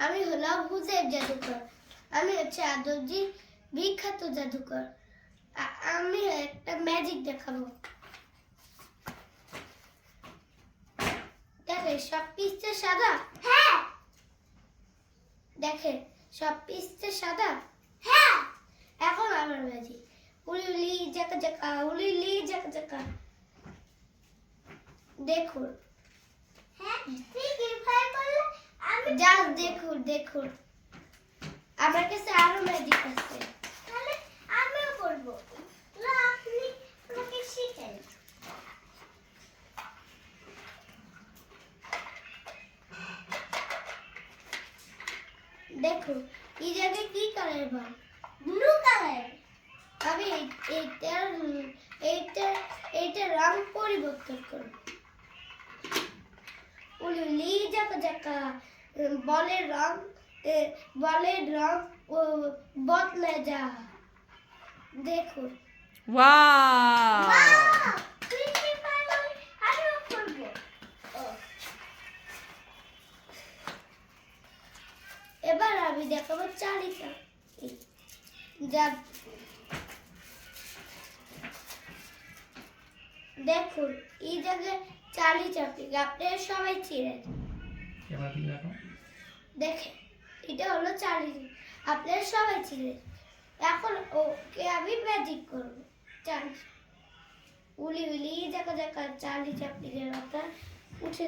আমি হলাম হুজেব জাদুকর। আমি হচ্ছে আদবজি বিখ্যাত জাদুকর। আমি একটা ম্যাজিক দেখাবো। দেখে সব পিসটা সাদা। হ্যাঁ। দেখে সব পিসটা সাদা। হ্যাঁ। এখন আমার ম্যাজিক। উলি উলি জাকা জাকা, উলি উলি জাকা জাকা। দেখুন। হ্যাঁ, তুই কিভাবে করলে? আমি জাস্ট দেখুন দেখুন। আমার কাছে আরো ম্যাজিক আছে। তাহলে আমিও করব। না, আপনি আমাকে শিখান। দেখুন এই জায়গায় কি কালার বল? Blue colour. আমি এইটা রং পরিবর্তন করব। উলি উলি জাকা জাকা, বলের রং বদলে যা। দেখুন। ওয়াও! ওয়াও! তুই কিভাবে করলে? আমিও করব। এবার আমি দেখাবো চালিকা। যা দেখুন এই জায়গায় চালি চাপি, আপনারা সবাই চিনেন। দেখেন এটা হলো চালি, আপনারা সবাই চিনেন। এখন ওকে আমি ম্যাজিক করব। চালি উলি উলি জাকা জাকা, চালি চাপড়ি মাথা উঠে